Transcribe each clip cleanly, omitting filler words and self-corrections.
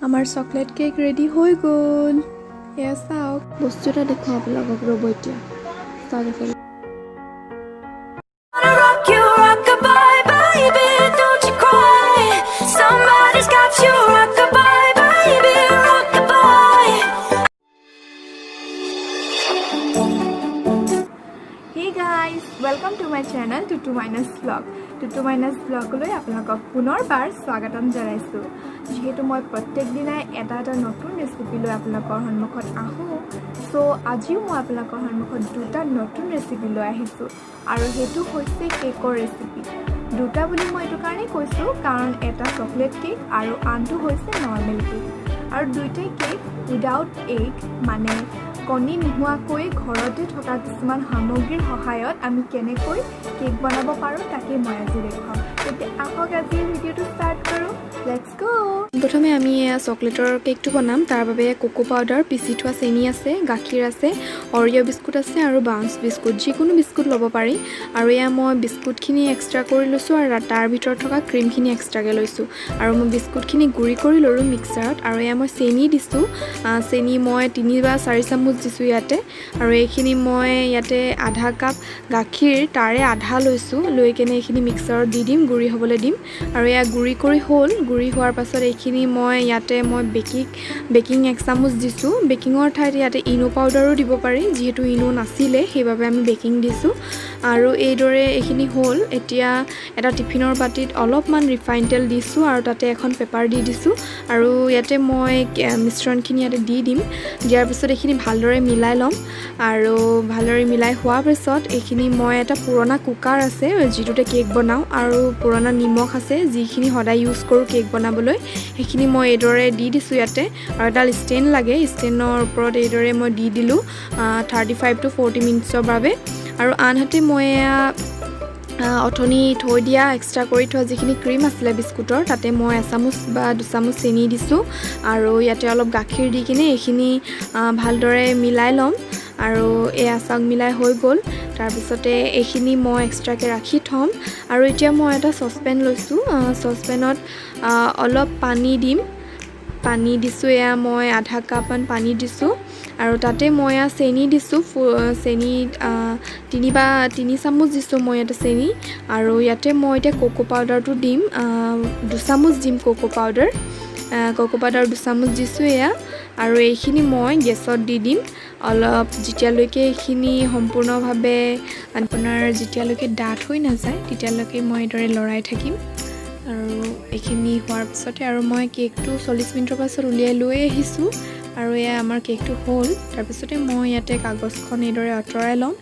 আমাৰ chocolate cake ready হৈ গ'ল। এয়া চাওক, বস্তু এটা দেখুৱাওঁ আপোনালোকক, ৰ'ব এতিয়া চাওক এফালে। Hey guys, welcome to my channel Tutu Minus Vlog. Tutu Minus Vlog লৈ আপোনালোকক পুনৰবাৰ স্বাগতম জনাইছোঁ। যেহেতু মই প্ৰত্যেক দিনাই এটা নতুন ৰেচিপি লৈ আপোনালোকৰ সন্মুখত আহোঁ, সো আজিও মই আপোনালোকৰ সন্মুখত দুটা নতুন ৰেচিপি লৈ আহিছোঁ আৰু সেইটো হৈছে কেকৰ ৰেচিপি। দুটা বুলি মই এইটো কাৰণেই কৈছোঁ কাৰণ এটা চকলেট কেক আৰু আনটো হৈছে নৰ্মেল কেক। আৰু দুইটাই কেক উইদাউট এগ, মানে কণী নোহোৱাকৈ ঘৰতে থকা কিছুমান সামগ্ৰীৰ সহায়ত আমি কেনেকৈ কেক বনাব পাৰোঁ তাকে মই আজি দেখুৱাম। তেতিয়া আহক আজিৰ ভিডিঅ'টো ষ্টাৰ্ট কৰোঁ। লেটছ গো। প্ৰথমে আমি চকলেটৰ কেকটো বনাম। তাৰ বাবে কোকো পাউডাৰ, পিচি থোৱা চেনি আছে, গাখীৰ আছে, অৰিঅ' বিস্কুট আছে আৰু বাউন্স বিস্কুট, যিকোনো বিস্কুট ল'ব পাৰি। আৰু এয়া মই বিস্কুটখিনি এক্সট্ৰা কৰি লৈছোঁ আৰু তাৰ ভিতৰত থকা ক্ৰীমখিনি এক্সট্ৰাকৈ লৈছোঁ। আৰু মই বিস্কুটখিনি গুড়ি কৰি ল'লোঁ মিক্সাৰত। আৰু এয়া মই চেনি দিছোঁ। চেনি মই 3 বা 4 চামুচ দিছোঁ ইয়াতে। আৰু এইখিনি মই ইয়াতে আধা কাপ গাখীৰ তাৰে আধা লৈছোঁ, লৈ কেনে এইখিনি মিক্সাৰত দি দিম, গুড়ি হ'বলৈ দিম। আৰু এয়া গুড়ি কৰি হ'ল। গুড়ি হোৱাৰ পাছত এইখিনি মই বেকিং 1 চামুচ দিছোঁ। বেকিঙৰ ঠাইত ইয়াতে ইনো পাউডাৰো দিব পাৰি, যিহেতু ইনো নাছিলে সেইবাবে আমি বেকিং দিছোঁ। আৰু এইদৰে এইখিনি হ'ল। এতিয়া এটা টিফিনৰ বাতিত অলপমান ৰিফাইন তেল দিছোঁ আৰু তাতে এখন পেপাৰ দি দিছোঁ। আৰু ইয়াতে মই মিশ্ৰণখিনি ইয়াতে দি দিম। দিয়াৰ পিছত এইখিনি ভালদৰে মিলাই ল'ম। আৰু ভালদৰে মিলাই হোৱাৰ পিছত এইখিনি মই এটা পুৰণা কুকাৰ আছে যিটোতে কেক বনাওঁ, আৰু পুৰণা নিমখ আছে যিখিনি সদায় ইউজ কৰোঁ কেক বনাবলৈ, সেইখিনি মই এইদৰে দি দিছোঁ ইয়াতে। আৰু এডাল ষ্টেণ্ড লাগে, ষ্টেণ্ডৰ ওপৰত এইদৰে মই দি দিলোঁ 35 to 40 মিনিটছৰ বাবে। আৰু আনহাতে মই অথনি থৈ দিয়া এক্সট্ৰা কৰি থোৱা যিখিনি ক্ৰীম আছিলে বিস্কুটৰ, তাতে মই 1 চামুচ বা 2 চামুচ চেনি দিছোঁ। আৰু ইয়াতে অলপ গাখীৰ দি কিনে এইখিনি ভালদৰে মিলাই ল'ম। আৰু এয়া চাওক মিলাই হৈ গ'ল। তাৰপিছতে এইখিনি মই এক্সট্ৰাকৈ ৰাখি থ'ম। আৰু এতিয়া মই এটা চচপেন লৈছোঁ। চচপেনত অলপ পানী দিম। পানী দিছোঁ, এয়া মই আধা কাপমান পানী দিছোঁ। আৰু তাতে মই চেনি দিছোঁ। চেনি 3 চামুচ দিছোঁ মই ইয়াতে চেনি। আৰু ইয়াতে মই এতিয়া কোকো পাউডাৰটো দিম, 2 চামুচ দিম কোকো পাউডাৰ 2 চামুচ দিছোঁ এয়া। আৰু এইখিনি মই গেছত দি দিম অলপ, যেতিয়ালৈকে এইখিনি সম্পূৰ্ণভাৱে আপোনাৰ যেতিয়ালৈকে ডাঠ হৈ নাযায় তেতিয়ালৈকে মই এইদৰে লৰাই থাকিম। আৰু এইখিনি হোৱাৰ পিছতে আৰু মই কেকটো 40 মিনিটৰ পাছত উলিয়াই লৈ আহিছোঁ। আৰু এয়া আমাৰ কেকটো হ'ল। তাৰপিছতে মই ইয়াতে কাগজখন এইদৰে আঁতৰাই ল'ম।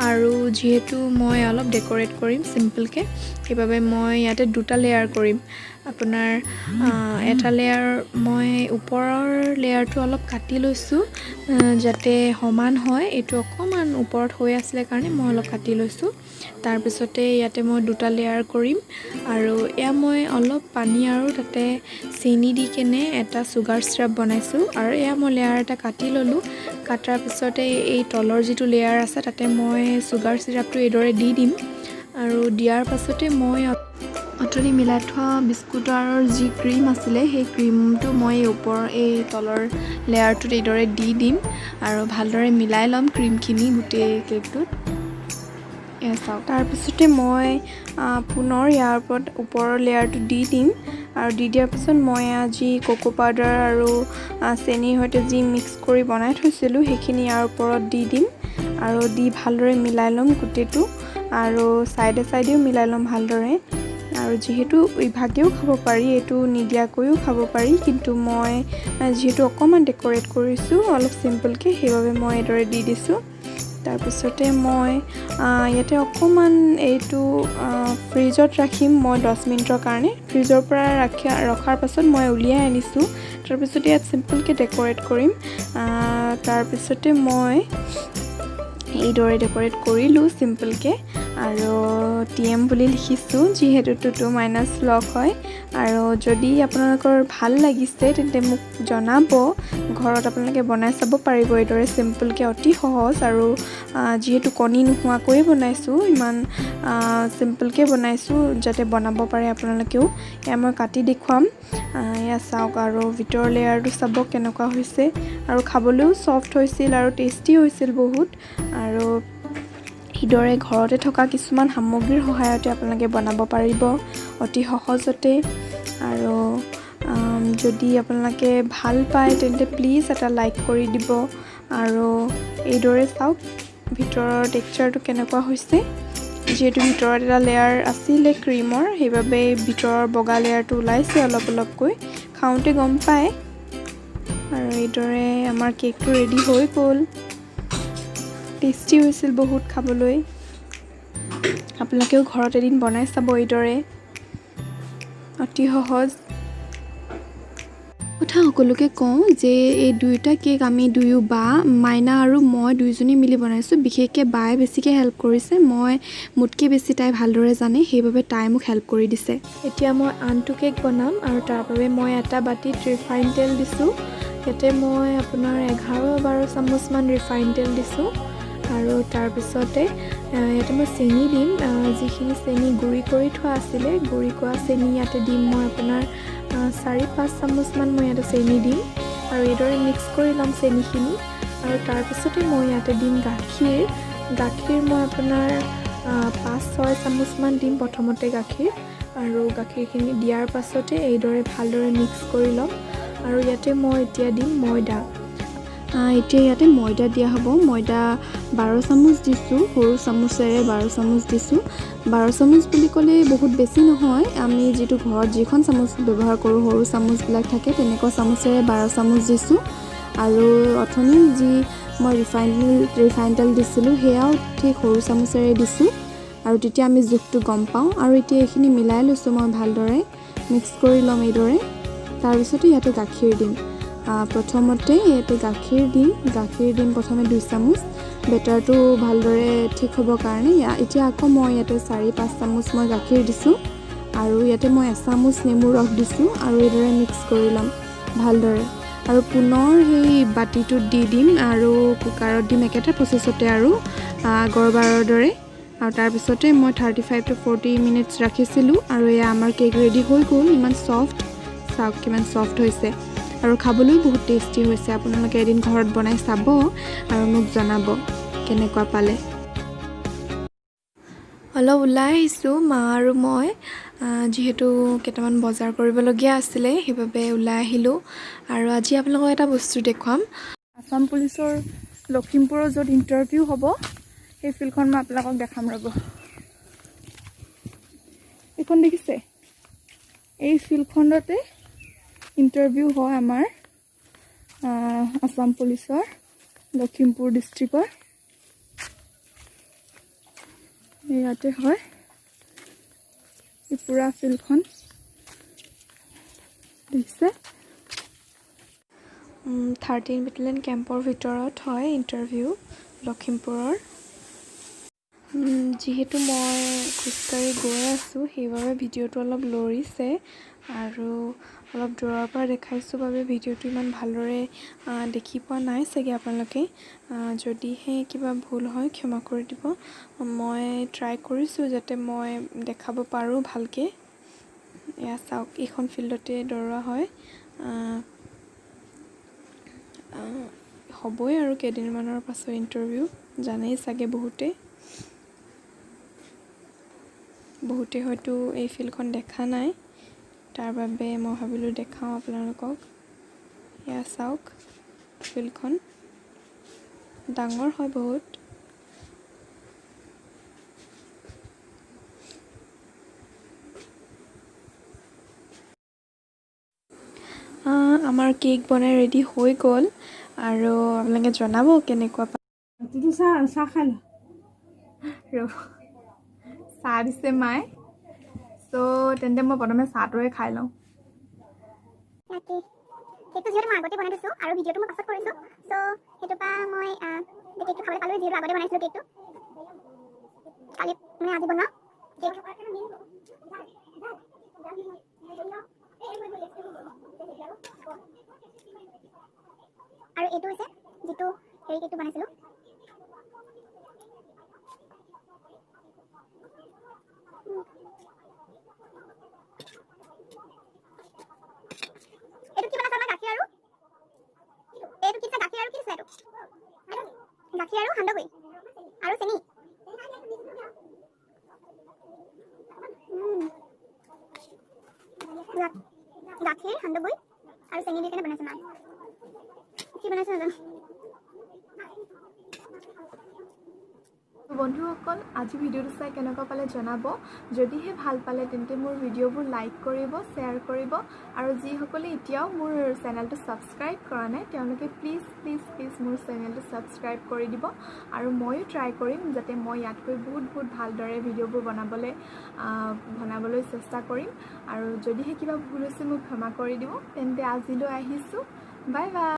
আৰু যিহেতু মই অলপ ডেক'ৰেট কৰিম চিম্পলকৈ, সেইবাবে মই ইয়াতে 2টা লেয়াৰ কৰিম। আপোনাৰ এটা লেয়াৰ মই ওপৰৰ লেয়াৰটো অলপ কাটি লৈছোঁ যাতে সমান হয়। এইটো অকণমান ওপৰত হৈ আছিলে কাৰণে মই অলপ কাটি লৈছোঁ। তাৰপিছতে ইয়াতে মই 2টা লেয়াৰ কৰিম। আৰু এয়া মই অলপ পানী আৰু তাতে চেনি দি কেনে এটা চুগাৰ চিৰাপ বনাইছোঁ। আৰু এয়া মই লেয়াৰ এটা কাটি ল'লোঁ। কাটাৰ পিছতে এই তলৰ যিটো লেয়াৰ আছে তাতে মই চুগাৰ চিৰাপটো এইদৰে দি দিম। আৰু দিয়াৰ পাছতে মই অথনি মিলাই থোৱা বিস্কুটৰ যি ক্ৰীম আছিলে সেই ক্ৰীমটো মই ওপৰৰ এই তলৰ লেয়াৰটোত এইদৰে দি দিম। আৰু ভালদৰে মিলাই ল'ম ক্ৰীমখিনি গোটেই কেকটোত। এয়া চাওক। তাৰপিছতে মই পুনৰ ইয়াৰ ওপৰৰ লেয়াৰটো দি দিম। আৰু দি দিয়াৰ পিছত মই আজি কোকো পাউডাৰ আৰু চেনিৰ সৈতে যি মিক্স কৰি বনাই থৈছিলোঁ সেইখিনি ইয়াৰ ওপৰত দি দিম। আৰু দি ভালদৰে মিলাই ল'ম গোটেইটো। আৰু চাইডেও মিলাই ল'ম ভালদৰে। আৰু যিহেতু ইভাগেও খাব পাৰি, এইটো নিদিয়াকৈও খাব পাৰি, কিন্তু মই যিহেতু অকণমান ডেক'ৰেট কৰিছোঁ অলপ চিম্পলকৈ, সেইবাবে মই এইদৰে দি দিছোঁ। তাৰপিছতে মই ইয়াতে অকণমান এইটো ফ্ৰিজত ৰাখিম মই 10 মিনিটৰ কাৰণে। ফ্ৰিজৰ পৰা ৰখাৰ পাছত মই উলিয়াই আনিছোঁ। তাৰপিছতে ইয়াত চিম্পলকৈ ডেক'ৰেট কৰিম। তাৰপিছতে মই এইদৰে ডেক'ৰেট কৰিলোঁ চিম্পলকৈ। আৰু TM বুলি লিখিছোঁ যিহেতু টুটু মাইনাছ ব্লগ হয়। আৰু যদি আপোনালোকৰ ভাল লাগিছে তেন্তে মোক জনাব। ঘৰত আপোনালোকে বনাই চাব পাৰিব এইদৰে চিম্পলকৈ, অতি সহজ। আৰু যিহেতু কণী নোহোৱাকৈয়ে বনাইছোঁ, ইমান চিম্পলকৈ বনাইছোঁ যাতে বনাব পাৰে আপোনালোকেও। এয়া মই কাটি দেখুৱাম। এয়া চাওক, আৰু ভিতৰৰ লেয়াৰটো চাব কেনেকুৱা হৈছে। আৰু খাবলৈও ছফ্ট হৈছিল আৰু টেষ্টি হৈছিল বহুত। আৰু এইদৰে ঘৰতে থকা কিছুমান সামগ্ৰীৰ সহায়তে আপোনালোকে বনাব পাৰিব অতি সহজতে। আৰু যদি আপোনালোকে ভাল পায় তেন্তে প্লিজ এটা লাইক কৰি দিব। আৰু এইদৰে চাওক ভিতৰৰ টেক্সচাৰটো কেনেকুৱা হৈছে। যিহেতু ভিতৰত এটা লেয়াৰ আছিলে ক্ৰীমৰ, সেইবাবে ভিতৰৰ বগা লেয়াৰটো ওলাইছে অলপ অলপকৈ, খাওঁতে গম পায়। আৰু এইদৰে আমাৰ কেকটো ৰেডি হৈ গ'ল। টেষ্টি হৈছিল বহুত খাবলৈ। আপোনালোকেও ঘৰত এদিন বনাই চাব এইদৰে, অতি সহজ। কথা সকলোকে কওঁ যে এই দুয়োটা কেক আমি বা মাইনা আৰু মই দুয়োজনী মিলি বনাইছোঁ। বিশেষকৈ বায়ে বেছিকৈ হেল্প কৰিছে, মোতকৈ বেছি তাই ভালদৰে জানে, সেইবাবে তাই মোক হেল্প কৰি দিছে। এতিয়া মই আনটো কেক বনাম আৰু তাৰ বাবে মই এটা বাতিত ৰিফাইন তেল দিছোঁ। ইয়াতে মই আপোনাৰ 11-12 চামুচমান ৰিফাইন তেল দিছোঁ। আৰু তাৰপিছতে ইয়াতে মই চেনি দিম। যিখিনি চেনি গুড়ি কৰি থোৱা আছিলে, গুড়ি কৰা চেনি ইয়াতে দিম মই আপোনাৰ 4-5 চামুচমান মই ইয়াতে চেনি দিম। আৰু এইদৰে মিক্স কৰি ল'ম চেনিখিনি। আৰু তাৰপিছতে মই ইয়াতে দিম গাখীৰ। মই আপোনাৰ 5-6 চামুচমান দিম প্ৰথমতে গাখীৰ। আৰু গাখীৰখিনি দিয়াৰ পাছতে এইদৰে ভালদৰে মিক্স কৰি ল'ম। আৰু ইয়াতে মই এতিয়া দিম ময়দা। এতিয়া ইয়াতে ময়দা দিয়া হ'ব। ময়দা 12 চামুচ দিছোঁ, সৰু চামুচেৰে 12 চামুচ দিছোঁ। 12 চামুচ বুলি ক'লে বহুত বেছি নহয়, আমি যিটো ঘৰত যিখন চামুচ ব্যৱহাৰ কৰোঁ সৰু চামুচবিলাক থাকে, তেনেকুৱা চামুচেৰে 12 চামুচ দিছোঁ। আৰু অথনি যি মই ৰিফাইন তেল দিছিলোঁ সেয়াও ঠিক সৰু চামুচেৰে দিছোঁ। আৰু তেতিয়া আমি জোখটো গম পাওঁ। আৰু এতিয়া এইখিনি মিলাই লৈছোঁ মই ভালদৰে, মিক্স কৰি ল'ম এইদৰে। তাৰপিছতে ইয়াতে গাখীৰ দিম। প্ৰথমতে ইয়াতে গাখীৰ দিম প্ৰথমে 2 চামুচ বেটাৰটো ভালদৰে ঠিক হ'বৰ কাৰণে। এতিয়া আকৌ মই ইয়াতে 4-5 চামুচ মই গাখীৰ দিছোঁ। আৰু ইয়াতে মই 1 চামুচ নেমুৰ ৰস দিছোঁ। আৰু এইদৰে মিক্স কৰি ল'ম ভালদৰে। আৰু পুনৰ সেই বাতিটোত দি দিম আৰু কুকাৰত দিম একেটা প্ৰচেছতে আৰু আগৰবাৰৰ দৰে। আৰু তাৰপিছতে মই 35-40 মিনিটছ ৰাখিছিলোঁ। আৰু এয়া আমাৰ কেক ৰেডি হৈ গ'ল। ইমান ছফ্ট, চাওক কিমান ছফ্ট হৈছে। আৰু খাবলৈও বহুত টেষ্টি হৈছে। আপোনালোকে এদিন ঘৰত বনাই চাব আৰু মোক জনাব কেনেকুৱা পালে। অলপ ওলাই আহিছোঁ মা আৰু মই, যিহেতু কেইটামান বজাৰ কৰিবলগীয়া আছিলে, সেইবাবে ওলাই আহিলোঁ। আৰু আজি আপোনালোকক এটা বস্তু দেখুৱাম। আসাম পুলিচৰ লখিমপুৰৰ য'ত ইণ্টাৰভিউ হ'ব, সেই ফিল্ডখন মই আপোনালোকক দেখাম ৰ'ব। এইখন দেখিছে? এই ফিল্ডখনতে ইণ্টাৰভিউ হয় আমাৰ আসাম পুলিচৰ লখিমপুৰ ডিষ্ট্ৰিক্টৰ। ইয়াতে হয় এই পুৰা ফিল্ডখন দেখিছে। 13 বেটেলিয়ন কেম্পৰ ভিতৰত হয় ইণ্টাৰভিউ লখিমপুৰৰ। যিহেতু মই খোজকাঢ়ি গৈ আছোঁ, সেইবাবে ভিডিঅ'টো অলপ লৰিছে। আৰু অলপ দূৰৰ পৰা দেখাইছোঁ বাবে ভিডিঅ'টো ইমান ভালদৰে দেখি পোৱা নাই চাগে আপোনালোকে। যদিহে কিবা ভুল হয় ক্ষমা কৰি দিব। মই ট্ৰাই কৰিছোঁ যাতে মই দেখাব পাৰোঁ ভালকৈ। এয়া চাওক, এইখন ফিল্ডতে দৌৰা হয়। হ'বই আৰু কেইদিনমানৰ পাছত ইণ্টাৰভিউ, জানেই চাগে বহুতে হয়তো এই ফিল্ডখন দেখা নাই, তাৰ বাবে মই ভাবিলোঁ দেখাওঁ আপোনালোকক। এয়া চাওক, ফিল্ডখন ডাঙৰ হয় বহুত। আমাৰ কেক বনাই ৰেডি হৈ গ'ল। আৰু আপোনালোকে জনাব কেনেকুৱা পায়। চাহ খাই ৰ'ব, চাহ দিছে মায়ে। তেন্তে মই প্ৰথমে চাহটোৱে খাই লওঁ। কেকটো যিহেতু মই আগতে বনাই দিছোঁ আৰু ভিডিঅ'টো মই পাছত কৰিছোঁ, চ' সেইটো পৰা মই কেকটো খাবলৈ পালোঁ, যিহেতু আগতে বনাইছিলোঁ কেকটো। কালি মানে আজি বনোৱা কেক আৰু এইটো হৈছে যিটো হেৰি কেকটো বনাইছিলোঁ এইটো কি বনাইছা গাখীৰ আৰু এইটো কি গাখীৰ আৰু কি আছে এইটো গাখীৰ আৰু সান্দহগুৰি আৰু চেনি গাখীৰ সান্দহগুৰি আৰু চেনি দি কেনে বনাইছে মায়ে কি বনাইছে নাজানো বন্ধুসকল আজি ভিডিঅ'টো চাই কেনেকুৱা পালে জনাব যদিহে ভাল পালে তেন্তে মোৰ ভিডিঅ'বোৰ লাইক কৰিব শ্বেয়াৰ কৰিব আৰু যিসকলে এতিয়াও মোৰ চেনেলটো ছাবস্ক্ৰাইব কৰা নাই তেওঁলোকে প্লিজ প্লিজ প্লিজ মোৰ চেনেলটো ছাবস্ক্ৰাইব কৰি দিব আৰু ময়ো ট্ৰাই কৰিম যাতে মই ইয়াতকৈ বহুত ভালদৰে ভিডিঅ'বোৰ বনাবলৈ চেষ্টা কৰিম আৰু যদিহে কিবা ভুল হৈছে মোক ক্ষমা কৰি দিব তেন্তে আজিলৈ আহিছোঁ বাই বাই